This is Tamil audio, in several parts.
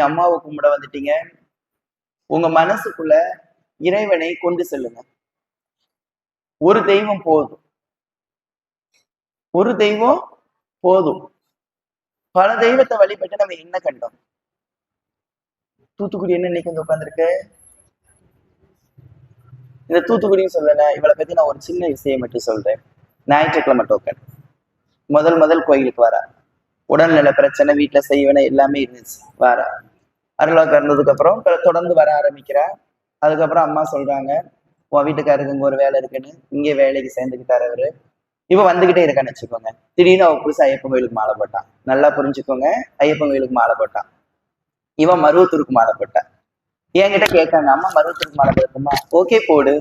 அம்மாவை கும்பிட வந்துட்டீங்க. உங்க மனசுக்குள்ள இறைவனை கொண்டு செல்லுங்க. ஒரு தெய்வம் போதும், ஒரு தெய்வம் போதும். பல தெய்வத்தை வழிபட்டு நம்ம என்ன கண்டோம்? தூத்துக்குடி என்ன இன்னைக்கு வந்து உட்காந்துருக்கு? இந்த தூத்துக்குடின்னு சொல்லல, இவளை பத்தி நான் ஒரு சின்ன விஷயம் மட்டும் சொல்றேன். ஞாயிற்றுக்கிழமை டோக்கன் முதல் கோயிலுக்கு வரா. உடல்நல பிரச்சனை, வீட்டுல செய்வன எல்லாமே இருந்துச்சு. வரா, அருளாக்கு இருந்ததுக்கு அப்புறம் தொடர்ந்து வர ஆரம்பிக்கிறா. அதுக்கப்புறம் அம்மா சொல்றாங்க, உன் வீட்டுக்காருக்கு இங்க ஒரு வேலை இருக்குன்னு இங்கே வேலைக்கு சேர்ந்துக்கிட்டாரு அவரு. இவ வந்துகிட்டே இருக்கான்னு வச்சுக்கோங்க. திடீர்னு அவ புதுசா ஐயப்பன் கோயிலுக்கு மாலை போட்டான். நல்லா புரிஞ்சுக்கோங்க, ஐயப்பன் கோயிலுக்கு மாலை போட்டான். இவன் மருவத்தூருக்கு மாலை போட்டான். என்கிட்ட கேட்காங்க, அம்மா மருவத்தூருக்கு மாலை போடட்டுமா? ஓகே போடு.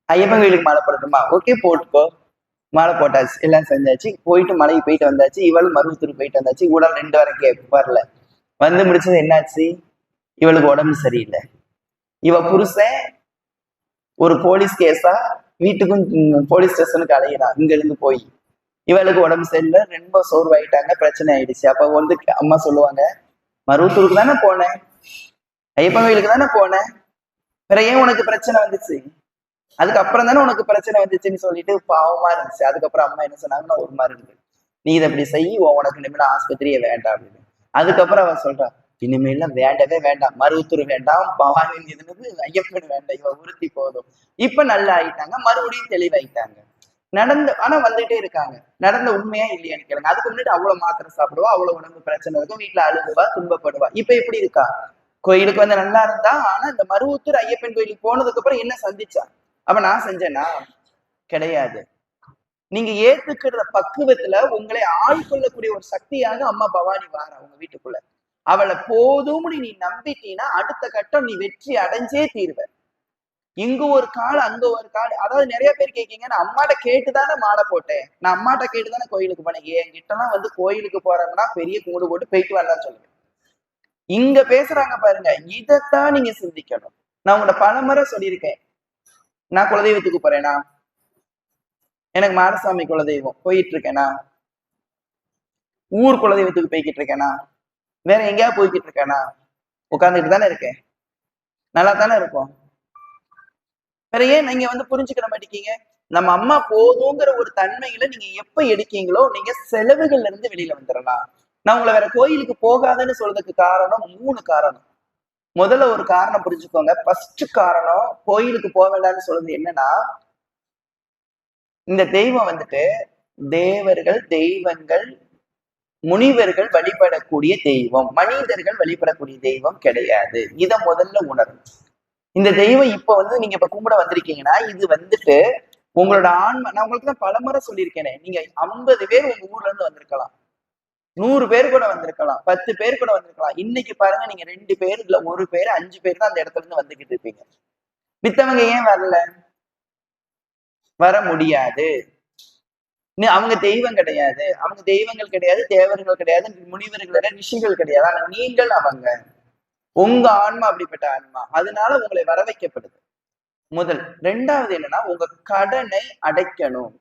ஐயப்பன் கோயிலுக்கு மாலை போடட்டுமா? ஓகே போட்டுக்கோ. மாலை போட்டாச்சு, எல்லாம் செஞ்சாச்சு. போயிட்டு மலைக்கு போயிட்டு வந்தாச்சு. இவளும் மருவத்தூருக்கு போயிட்டு வந்தாச்சு. உடல் 2 வரைக்கும் வரல. வந்து முடிச்சது என்னாச்சு? இவளுக்கு உடம்பு சரியில்லை. இவ புருஷன் ஒரு போலீஸ் கேஸா வீட்டுக்கும் போலீஸ் ஸ்டேஷனுக்கு அலையிறான் இங்க இருந்து போய். இவளுக்கு உடம்பு சரியில்லை, ரொம்ப சோர்வாயிட்டாங்க, பிரச்சனை ஆயிடுச்சு. அப்ப வந்து அம்மா சொல்லுவாங்க, மருவத்தூருக்கு தானே போனேன், ஐயப்பன் கோயிலுக்கு தானே போனேன், வேற ஏன் உனக்கு பிரச்சனை வந்துச்சு? அதுக்கப்புறம் தானே உனக்கு பிரச்சனை வந்துச்சுன்னு சொல்லிட்டு பாவமா இருந்துச்சு. அதுக்கப்புறம் அம்மா என்ன சொன்னாங்கன்னா, ஒரு மாதிரி இருக்கு, நீ இதை இப்படி செய்ய, உனக்கு இனிமேல் ஆஸ்பத்திரியே வேண்டாம் அப்படின்னு. அதுக்கப்புறம் அவன் சொல்றான், இனிமேலாம் வேண்டவே வேண்டாம், மருவத்தூர் வேண்டாம், பவானி இதுனது ஐயப்பன் வேண்டாம், இவன் உறுத்தி போதும். இப்ப நல்லா ஆயிட்டாங்க, மறுபடியும் தெளிவாயிட்டாங்க. ஆனா வந்துட்டே இருக்காங்க. நடந்த உண்மையா இல்லையான்னு கேளுங்க. அதுக்கு முன்னாடி அவ்வளவு மாத்திரை சாப்பிடுவா, அவ்வளவு உடம்பு பிரச்சனை இருக்கும், வீட்டுல அழுகுவா, துன்பப்படுவா. இப்ப எப்படி இருக்கா? கோயிலுக்கு வந்து நல்லா இருந்தா. ஆனா இந்த மருவத்தூர் ஐயப்பன் கோயிலுக்கு போனதுக்கு அப்புறம் என்ன சந்திச்சா? அப்ப நான் செஞ்சேனா? கிடையாது. நீங்க ஏத்துக்கிற பக்குவத்துல உங்களை ஆள்கொள்ளக்கூடிய ஒரு சக்தியாக அம்மா பவானி வாரா உங்க வீட்டுக்குள்ள. அவளை போதும்னு நீ நம்பிட்டீன்னா அடுத்த கட்டம் நீ வெற்றி அடைஞ்சே தீர்வ. இங்க ஒரு கால், அங்க ஒரு கால். அதாவது நிறைய பேர் கேட்கீங்க, நான் அம்மாட்ட கேட்டுதானே மாலை போட்டேன், நான் அம்மாட்ட கேட்டுதானே கோயிலுக்கு போனேன். என்கிட்ட எல்லாம் வந்து கோயிலுக்கு போறாங்கன்னா பெரிய கூடு போட்டு போயிட்டு வரலாம்னு சொல்லுங்க. இங்க பேசுறாங்க பாருங்க, இதைத்தான் நீங்க சிந்திக்கணும். நான் உங்களோட பலமுறை சொல்லியிருக்கேன், நான் குலதெய்வத்துக்கு போறேனா, எனக்கு மாடசாமி குலதெய்வம் போயிட்டு இருக்கேனா, ஊர் குலதெய்வத்துக்கு போய்கிட்டு இருக்கேனா, வேற எங்கேயாவது போய்கிட்டு இருக்கேனா? உட்கார்ந்துட்டு தானே இருக்கேன், நல்லா தானே இருக்கும். வேற ஏன் நீங்க வந்து புரிஞ்சுக்கிற மாட்டேங்க? நம்ம அம்மா போதுங்கிற ஒரு தன்மையில நீங்க எப்ப எடுக்கீங்களோ நீங்க செலவுகள்ல இருந்து வெளியில வந்துடலாம். நான் உங்களை வேற கோயிலுக்கு போகாதன்னு சொல்றதுக்கு காரணம் 3 காரணம். முதல்ல ஒரு காரணம் புரிஞ்சுக்கோங்க. ஃபர்ஸ்ட் காரணம், கோயிலுக்கு போக வேண்டாம்னு சொல்றது என்னன்னா, இந்த தெய்வம் வந்துட்டு தேவர்கள், தெய்வங்கள், முனிவர்கள் வழிபடக்கூடிய தெய்வம், மனிதர்கள் வழிபடக்கூடிய தெய்வம் கிடையாது. இத முதல்ல உணரும். இந்த தெய்வம் இப்ப வந்து நீங்க இப்ப கும்பிட வந்திருக்கீங்கன்னா, இது வந்துட்டு உங்களோட ஆன்மா. நான் உங்களுக்கு தான் பலமுறை சொல்லியிருக்கேனே, நீங்க 50 பேர் உங்க ஊர்ல இருந்து வந்திருக்கலாம், 100 பேர் கூட வந்திருக்கலாம், 10 பேர் கூட வந்திருக்கலாம். இன்னைக்கு பாருங்க, நீங்க 2 பேர் இல்ல 1 பேர் 5 பேர் தான் அந்த இடத்துல இருந்து வந்துகிட்டு இருப்பீங்க. மித்தவங்க ஏன் வரல? வர முடியாது. அவங்க தெய்வம் கிடையாது, அவங்க தெய்வங்கள் கிடையாது, தேவர்கள் கிடையாது, முனிவர்கள் கிடையாது, ரிஷிகள் கிடையாது. ஆனா நீங்கள் அவங்க. உங்க ஆன்மா அப்படிப்பட்ட ஆன்மா, அதனால உங்களை வர வைக்கப்படுது. முதல். 2வது என்னன்னா, உங்க கடனை அடைக்கணும்,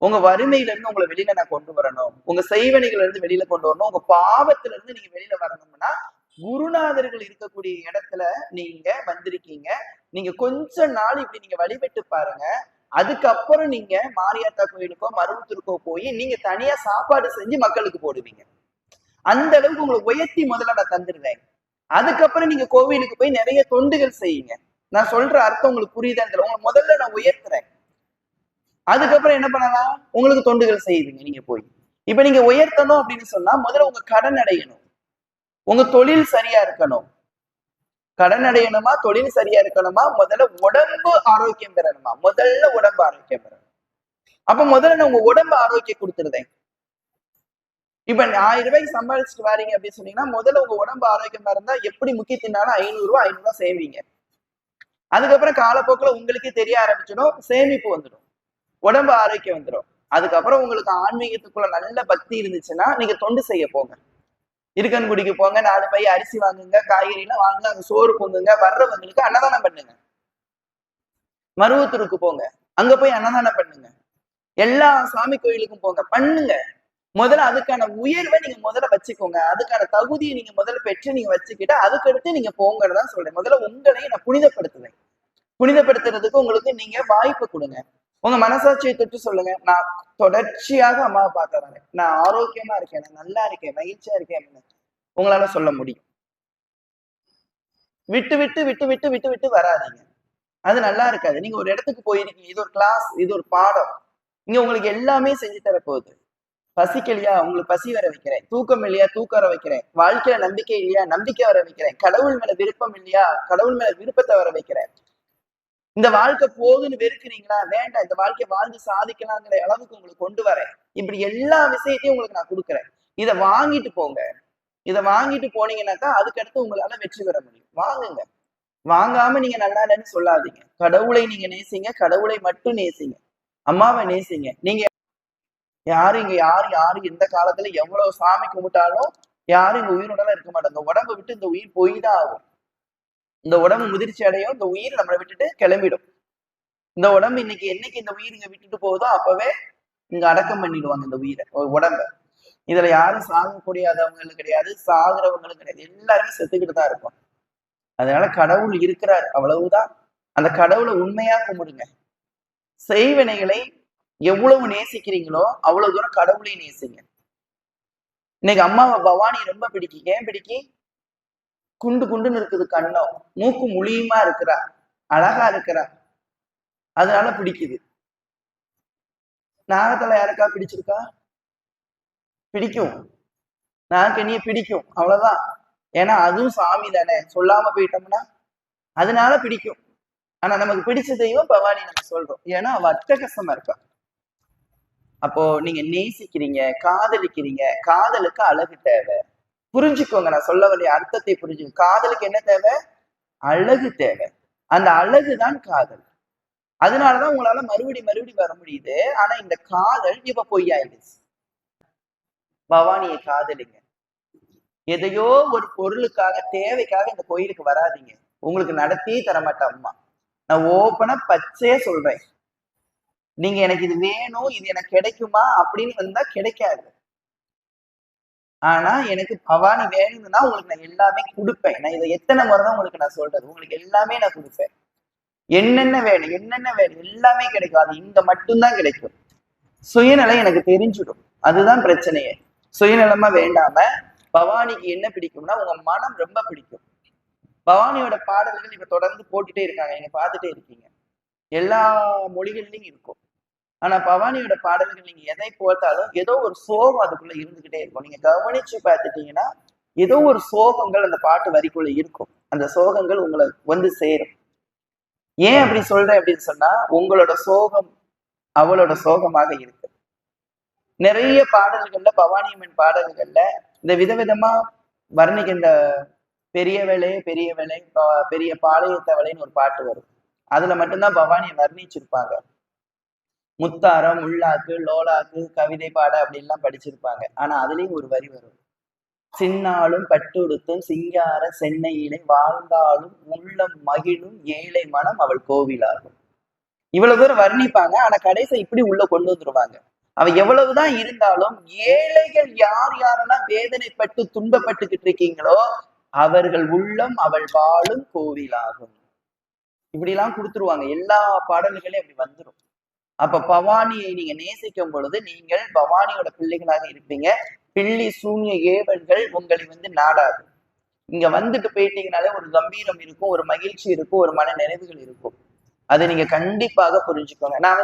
உங்க வறுமையில இருந்து உங்களை வெளியில நான் கொண்டு வரணும், உங்க செய்வனைகள் இருந்து வெளியில கொண்டு வரணும், உங்க பாவத்துல இருந்து நீங்க வெளியில வரணும்னா குருநாதர்கள் இருக்கக்கூடிய இடத்துல நீங்க வந்திருக்கீங்க. நீங்க கொஞ்ச நாள் இப்படி நீங்க வழிபட்டு பாருங்க. அதுக்கப்புறம் நீங்க மாரியாத்தா கோயிலுக்கோ மருவத்தூருக்கோ போய் நீங்க தனியா சாப்பாடு செஞ்சு மக்களுக்கு போடுவீங்க. அந்த அளவுக்கு உங்களை உயர்த்தி முதல்ல நான் தந்துடுறேன். அதுக்கப்புறம் நீங்க கோவிலுக்கு போய் நிறைய தொண்டுகள் செய்யுங்க. நான் சொல்ற அர்த்தம் உங்களுக்கு புரியுதான்னு தெரியல. உங்களை முதல்ல நான் உயர்த்துறேன், அதுக்கப்புறம் என்ன பண்ணலாம், உங்களுக்கு தொண்டுகள் செய்வீங்க நீங்க போய். இப்ப நீங்க உயர்த்தணும் அப்படின்னு சொன்னா முதல்ல உங்க கடன் அடையணும், உங்க தொழில் சரியா இருக்கணும். கடன் அடையணுமா, தொழில் சரியா இருக்கணுமா, முதல்ல உடம்பு ஆரோக்கியம் பெறணுமா? முதல்ல உடம்பு ஆரோக்கியம் பெறணும். அப்ப முதல்ல நான் உங்க உடம்பு ஆரோக்கியம் கொடுத்துருதேன். இப்ப 1000 ரூபாய்க்கு சம்பாதிச்சுட்டு வாரீங்க அப்படின்னு சொன்னீங்கன்னா, முதல்ல உங்க உடம்பு ஆரோக்கியமா இருந்தா எப்படி முக்கி தின்னாலும் 500 ரூபாய் சேவிங்க. அதுக்கப்புறம் காலப்போக்கில் உங்களுக்கே தெரிய ஆரம்பிச்சிடும், சேமிப்பு வந்துடும், உடம்பு ஆரோக்கியம் வந்துடும். அதுக்கப்புறம் உங்களுக்கு ஆன்மீகத்துக்குள்ள நல்ல பக்தி இருந்துச்சுன்னா நீங்க தொண்டு செய்ய போங்க. இருக்கன்குடிக்கு போங்க, 4 பை அரிசி வாங்குங்க, காய்கறிலாம் வாங்குங்க, அங்க சோறு பொங்குங்க, வர்றவங்களுக்கு அன்னதானம் பண்ணுங்க. மருவத்தூருக்கு போங்க, அங்க போய் அன்னதானம் பண்ணுங்க. எல்லா சாமி கோயிலுக்கும் போங்க, பண்ணுங்க. முதல்ல அதுக்கான உயர்வை நீங்க முதல்ல வச்சுக்கோங்க. அதுக்கான தகுதியை நீங்க முதல்ல பெற்று நீங்க வச்சுக்கிட்டு அதுக்கடுத்து நீங்க போங்கன்னு சொல்றேன். முதல்ல உங்களை நான் புனிதப்படுத்துவேன். புனிதப்படுத்துறதுக்கு உங்களுக்கு நீங்க வாய்ப்பு கொடுங்க. உங்க மனசாட்சியை தொட்டு சொல்லுங்க, நான் தொடர்ச்சியாக அம்மாவை பார்க்க வரேன், நான் ஆரோக்கியமா இருக்கேன், நான் நல்லா இருக்கேன், மகிழ்ச்சியா இருக்கேன் அப்படின்னு உங்களால சொல்ல முடியும். விட்டு விட்டு விட்டு விட்டு விட்டு விட்டு வராதீங்க. அது நல்லா இருக்காது. நீங்க ஒரு இடத்துக்கு போயிருக்கீங்க, இது ஒரு கிளாஸ், இது ஒரு பாடம், இங்க உங்களுக்கு எல்லாமே செஞ்சு தர போகுது. பசிக்கலையா, உங்களுக்கு பசி வர வைக்கிறேன். தூக்கம் இல்லையா, தூக்கம் வர வைக்கிறேன். வாழ்க்கையில நம்பிக்கை இல்லையா, நம்பிக்கை வர வைக்கிறேன். கடவுள் மேல விருப்பம் இல்லையா, கடவுள் மேல விருப்பத்தை வர வைக்கிறேன். இந்த வாழ்க்கை போகுதுன்னு வெறுக்கிறீங்களா, வேண்டாம், இந்த வாழ்க்கையை வாழ்ந்து சாதிக்கலாங்கிற அளவுக்கு உங்களுக்கு கொண்டு வரேன். இப்படி எல்லா விஷயத்தையும் உங்களுக்கு நான் கொடுக்குறேன். இதை வாங்கிட்டு போங்க. இதை வாங்கிட்டு போனீங்கன்னாக்கா அதுக்கடுத்து உங்களால வெற்றி பெற முடியும். வாங்குங்க. வாங்காம நீங்க நல்லா இல்லைன்னு சொல்லாதீங்க. கடவுளை நீங்க நேசிங்க, கடவுளை மட்டும் நேசிங்க, அம்மாவை நேசிங்க. நீங்க யாரும் இங்க யாரு எந்த காலத்துல எவ்வளவு சாமி கும்பிட்டாலும் யாரும் இங்க உயிரோடலாம் இருக்க மாட்டாங்க. இந்த உடம்பை விட்டு இந்த உயிர் போய் தான் ஆகும். இந்த உடம்பு முதிர்ச்சி அடையும், இந்த உயிர் நம்மளை விட்டுட்டு கிளம்பிடும். இந்த உடம்பு இன்னைக்கு என்னைக்கு இந்த உயிர் இங்க விட்டுட்டு போகுதோ அப்பவே இங்க அடக்கம் பண்ணிடுவாங்க இந்த உயிரை, உடம்ப. இதுல யாரும் சாகக்கூடியாதவங்களும் கிடையாது, சாகுறவங்களும் கிடையாது, எல்லாருமே செத்துக்கிட்டு தான் இருக்கும். அதனால கடவுள் இருக்கிறார், அவ்வளவுதான். அந்த கடவுளை உண்மையா கும்பிடுங்க. செய்வினைகளை எவ்வளவு நேசிக்கிறீங்களோ அவ்வளவு தூரம் கடவுளை நேசிங்க. இன்னைக்கு அம்மாவை பவானி ரொம்ப பிடிக்கும். ஏன் பிடிக்கும்? குண்டு குண்டுன்னு இருக்குது கண்ணம், மூக்கு முழியுமா இருக்கிறா, அழகா இருக்கிறா, அதனால பிடிக்குது. நாகத்துல யாருக்கா பிடிச்சிருக்கா? பிடிக்கும். நாகக்கனிய பிடிக்கும், அவ்வளவுதான். ஏன்னா அதுவும் சாமி தானே, சொல்லாம போயிட்டோம்னா அதனால பிடிக்கும். ஆனா நமக்கு பிடிச்ச தெய்வம் பவானி நம்ம சொல்றோம், ஏன்னா அவ அட்டகசமா இருக்கா. அப்போ நீங்க நேசிக்கிறீங்க, காதலிக்கிறீங்க. காதலுக்கு அழகு தேவை. புரிஞ்சுக்கோங்க, நான் சொல்ல வேண்டிய அர்த்தத்தை புரிஞ்சுக்கோங்க. காதலுக்கு என்ன தேவை? அழகு தேவை. அந்த அழகுதான் காதல். அதனாலதான் உங்களால மறுபடி வர முடியுது. ஆனா இந்த காதல் இப்ப பொய்யாயிடுச்சு. பவானியை காதலிங்க. எதையோ ஒரு பொருளுக்காக, தேவைக்காக இந்த கோயிலுக்கு வராதிங்க. உங்களுக்கு நடத்தியே தரமாட்டேன் அம்மா. நான் ஓப்பனா பச்சையா சொல்றேன். நீங்க எனக்கு இது வேணும், இது எனக்கு கிடைக்குமா அப்படின்னு வந்தா கிடைக்காது. ஆனா எனக்கு பவானி வேணும்னா உங்களுக்கு நான் எல்லாமே கொடுப்பேன். நான் இதை எத்தனை முறை தான் உங்களுக்கு நான் சொல்றது, உங்களுக்கு எல்லாமே நான் கொடுப்பேன். என்னென்ன வேணும் எல்லாமே கிடைக்கும். அது இங்க மட்டும்தான் கிடைக்கும். சுயநலை எனக்கு தெரிஞ்சிடும், அதுதான் பிரச்சனையே. சுயநலமா வேண்டாம பவானிக்கு என்ன பிடிக்கும்னா உங்க மனம் ரொம்ப பிடிக்கும். பவானியோட பாடல்கள் இப்ப தொடர்ந்து போட்டுட்டே இருக்காங்க, நீங்க பார்த்துட்டே இருக்கீங்க, எல்லா மொழிகள்லயும் இருக்கும். ஆனா பவானியோட பாடல்கள் நீங்க எதை போட்டாலும் ஏதோ ஒரு சோகம் அதுக்குள்ள இருந்துகிட்டே இருக்கும். நீங்க கவனிச்சு பார்த்துட்டீங்கன்னா ஏதோ ஒரு சோகங்கள் அந்த பாட்டு வரிக்குள்ள இருக்கும். அந்த சோகங்கள் உங்களை வந்து சேரும். ஏன் அப்படி சொல்றேன் அப்படின்னு சொன்னா, உங்களோட சோகம் அவளோட சோகமாக இருக்கு. நிறைய பாடல்கள்ல, பவானியம்மன் பாடல்கள்ல இந்த விதவிதமா வர்ணிக்க, இந்த பெரிய வேலை பெரிய பாளையத்தவளைன்னு ஒரு பாட்டு வரும். அதுல மட்டும்தான் பவானியை வர்ணிச்சிருப்பாங்க. முத்தாரம், உள்ளாக்கு, லோலாக்கு, கவிதை பாட அப்படின்லாம் படிச்சிருப்பாங்க. ஆனா அதுலயும் ஒரு வரி வரும், சின்னாலும் பட்டுடுத்தும் சிங்கார சென்னையிலே வாழ்ந்தாலும் உள்ளம் மகிழும் ஏழை மனம் அவள் கோவிலாகும். இவ்வளவு தூரம் வர்ணிப்பாங்க. ஆனா கடைசி இப்படி உள்ள கொண்டு வந்துருவாங்க. அவ எவ்வளவுதான் இருந்தாலும் ஏழைகள் யாரெல்லாம் வேதனைப்பட்டு துன்பப்பட்டுக்கிட்டு இருக்கீங்களோ அவர்கள் உள்ளம் அவள் வாழும் கோவிலாகும். இப்படி எல்லாம் கொடுத்துருவாங்க. எல்லா பாடல்களையும் அப்படி வந்துடும். அப்ப பவானியை நீங்க நேசிக்கும் பொழுது நீங்கள் பவானியோட பிள்ளைகளாக இருப்பீங்க. பில்லி சூன்ய ஏவல்கள் உங்களை நாடாது. இங்க வந்துட்டு போயிட்டீங்கனாலே ஒரு கம்பீரம் இருக்கும், ஒரு மகிழ்ச்சி இருக்கும், ஒரு மன நிறைவுகள் இருக்கும். அதை நீங்க கண்டிப்பாக புரிஞ்சுக்கோங்க. நான்